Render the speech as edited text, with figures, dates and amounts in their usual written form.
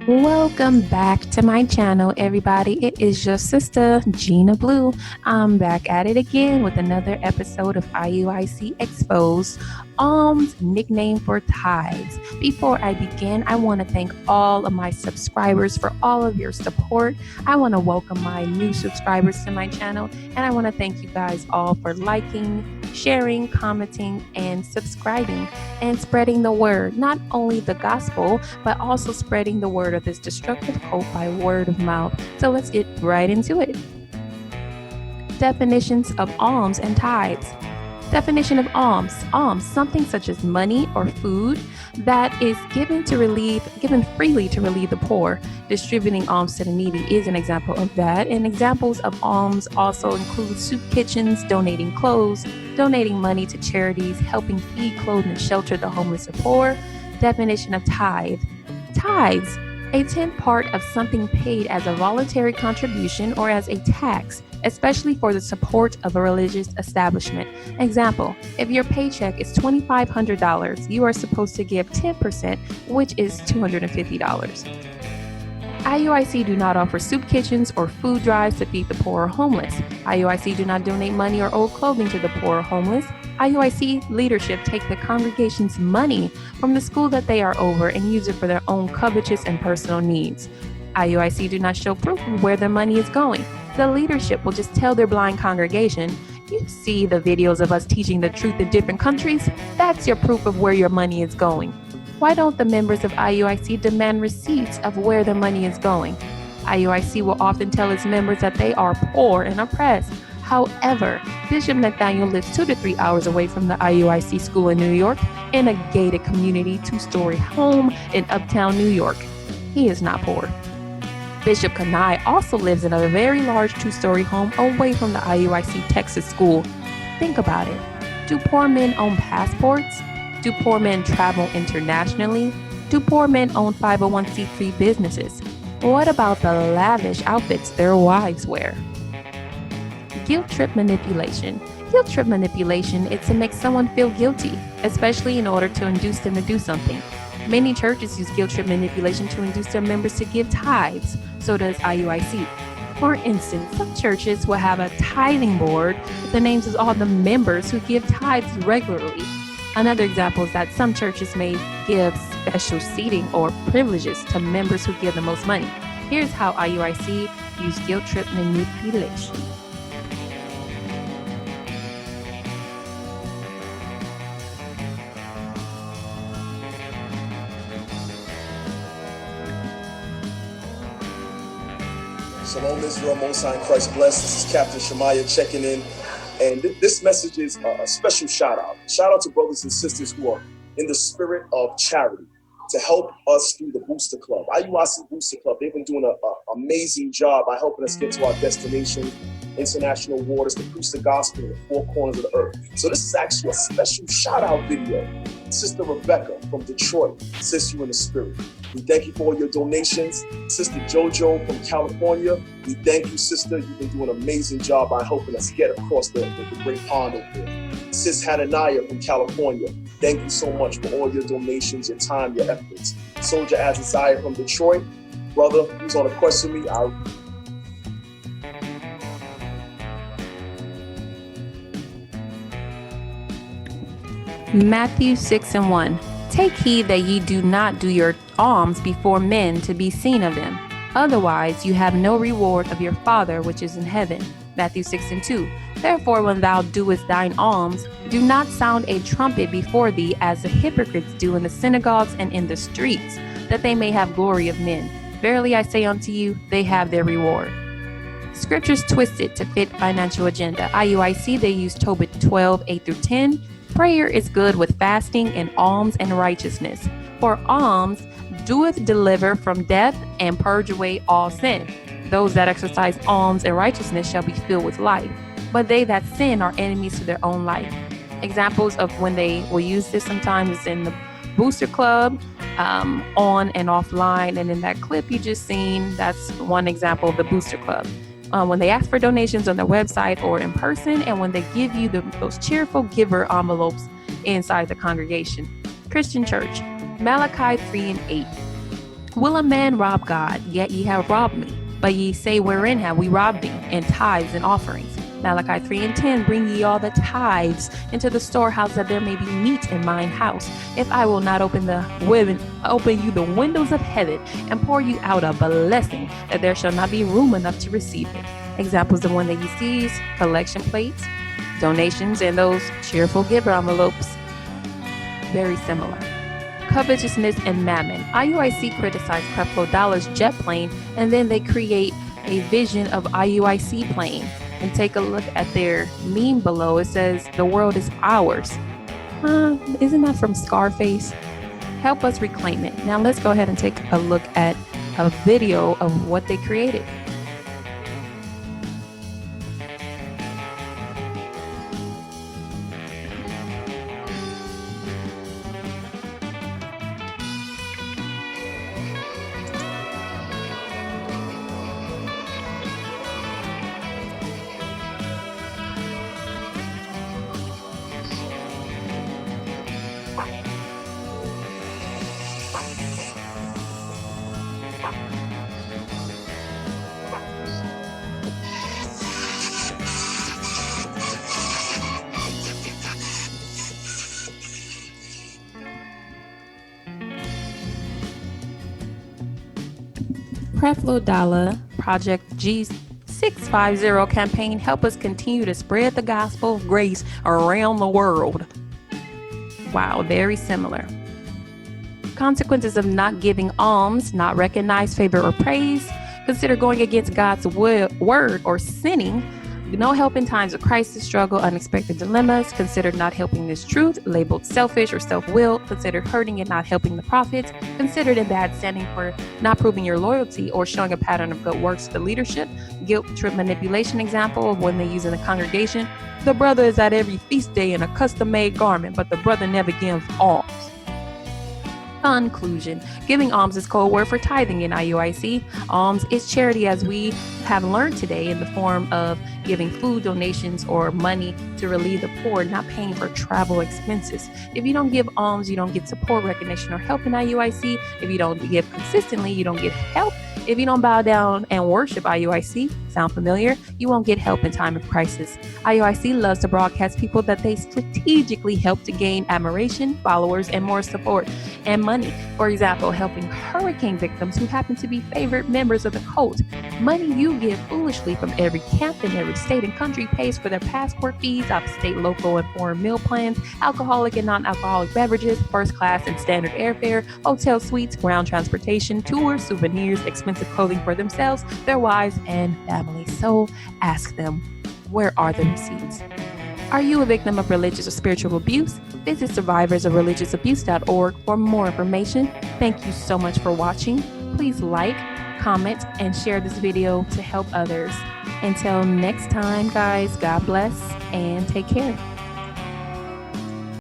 Welcome back to my channel, everybody. It is your sister, Gina Blue. I'm back at it again with another episode of IUIC Exposed, ALMS, nickname for tithes. Before I begin, I want to thank all of my subscribers for all of your support. I want to welcome my new subscribers to my channel, and I want to thank you guys all for liking, sharing, commenting, and subscribing, and spreading the word, not only the gospel, but also spreading the word of this destructive cult by word of mouth. So let's get right into it. Definitions of alms and tithes. Definition of alms. Alms, something such as money or food that is given freely to relieve the poor. Distributing alms to the needy is an example of that. And examples of alms also include soup kitchens, donating clothes, donating money to charities, helping feed, clothe, and shelter the homeless or poor. Definition of tithe. Tithes, a tenth part of something paid as a voluntary contribution or as a tax, especially for the support of a religious establishment. Example, if your paycheck is $2,500, you are supposed to give 10%, which is $250. IUIC do not offer soup kitchens or food drives to feed the poor or homeless. IUIC do not donate money or old clothing to the poor or homeless. IUIC leadership take the congregation's money from the school that they are over and use it for their own covetous and personal needs. IUIC do not show proof of where their money is going. The leadership will just tell their blind congregation, "You see the videos of us teaching the truth in different countries? That's your proof of where your money is going." Why don't the members of IUIC demand receipts of where their money is going? IUIC will often tell its members that they are poor and oppressed. However, Bishop Nathaniel lives 2 to 3 hours away from the IUIC school in New York in a gated community 2-story home in uptown New York. He is not poor. Bishop Kanai also lives in a very large 2-story home away from the IUIC Texas school. Think about it. Do poor men own passports? Do poor men travel internationally? Do poor men own 501c3 businesses? What about the lavish outfits their wives wear? Guilt trip manipulation. Guilt trip manipulation is to make someone feel guilty, especially in order to induce them to do something. Many churches use guilt trip manipulation to induce their members to give tithes. So does IUIC. For instance, some churches will have a tithing board with the names of all the members who give tithes regularly. Another example is that some churches may give special seating or privileges to members who give the most money. Here's how IUIC use guilt trip manipulation. Shalom Israel, Most High in Christ bless. This is Captain Shemaiah checking in. And this message is a special shout out. Shout out to brothers and sisters who are in the spirit of charity to help us through the Booster Club. IUIC Booster Club, they've been doing an amazing job by helping us get to our destination, international waters, to preach the gospel in the 4 corners of the earth. So this is actually a special shout out video. Sister Rebecca from Detroit, sis, you in the spirit. We thank you for all your donations. Sister JoJo from California, we thank you, sister. You've been doing an amazing job by helping us get across the great pond over there. Sis Hananiah from California, thank you so much for all your donations, your time, your efforts. Soldier Azaziah from Detroit, brother, who's on a quest with me. Matthew 6:1. Take heed that ye do not do your alms before men to be seen of them. Otherwise you have no reward of your Father which is in heaven. Matthew 6:2. Therefore when thou doest thine alms, do not sound a trumpet before thee as the hypocrites do in the synagogues and in the streets, that they may have glory of men. Verily I say unto you, they have their reward. Scriptures twisted to fit financial agenda. IUIC, they use Tobit 12:8-10. Prayer is good with fasting and alms and righteousness. For alms doeth deliver from death and purge away all sin. Those that exercise alms and righteousness shall be filled with life, but they that sin are enemies to their own life. Examples of when they will use this sometimes is in the Booster Club, on and offline. And in that clip you just seen, that's one example of the Booster Club. When they ask for donations on their website or in person, and when they give you those cheerful giver envelopes inside the congregation. Christian Church, Malachi 3:8. Will a man rob God? Yet ye have robbed me. But ye say, wherein have we robbed thee? In tithes and offerings. Malachi 3:10, bring ye all the tithes into the storehouse, that there may be meat in mine house. If I will not open you the windows of heaven and pour you out a blessing, that there shall not be room enough to receive it. Examples of one that he sees: collection plates, donations, and those cheerful giver envelopes. Very similar. Covetousness and Mammon. IUIC criticized Creflo Dollar's jet plane, and then they create a vision of IUIC plane. And take a look at their meme below. It says, the world is ours. Isn't that from Scarface? Help us reclaim it. Now let's go ahead and take a look at a video of what they created. Creflo Dollar Project G650 campaign help us continue to spread the gospel of grace around the world. Wow, very similar. Consequences of not giving alms: not recognize, favor, or praise. Consider going against God's word or sinning. No help in times of crisis, struggle, unexpected dilemmas. Consider not helping this truth, labeled selfish or self-willed. Consider hurting and not helping the prophets. Considered in bad standing for not proving your loyalty or showing a pattern of good works to leadership. Guilt trip manipulation example of when they use in the congregation. The brother is at every feast day in a custom-made garment, but the brother never gives alms. Conclusion: giving alms is code word for tithing in IUIC. Alms is charity, as we have learned today, in the form of giving food donations or money to relieve the poor, not paying for travel expenses. If you don't give alms, you don't get support, recognition, or help in IUIC. If you don't give consistently, you don't get help. If you don't bow down and worship IUIC, sound familiar? You won't get help in time of crisis. IUIC loves to broadcast people that they strategically help to gain admiration, followers, and more support and money. For example, helping hurricane victims who happen to be favorite members of the cult. Money you give foolishly from every camp in every state and country pays for their passport fees, out-of-state, local, and foreign meal plans, alcoholic and non-alcoholic beverages, first class and standard airfare, hotel suites, ground transportation, tours, souvenirs, expensive clothing for themselves, their wives, and families. So ask them, where are the receipts? Are you a victim of religious or spiritual abuse? Visit survivorsofreligiousabuse.org for more information. Thank you so much for watching. Please like, comment, and share this video to help others. Until next time, guys, God bless and take care.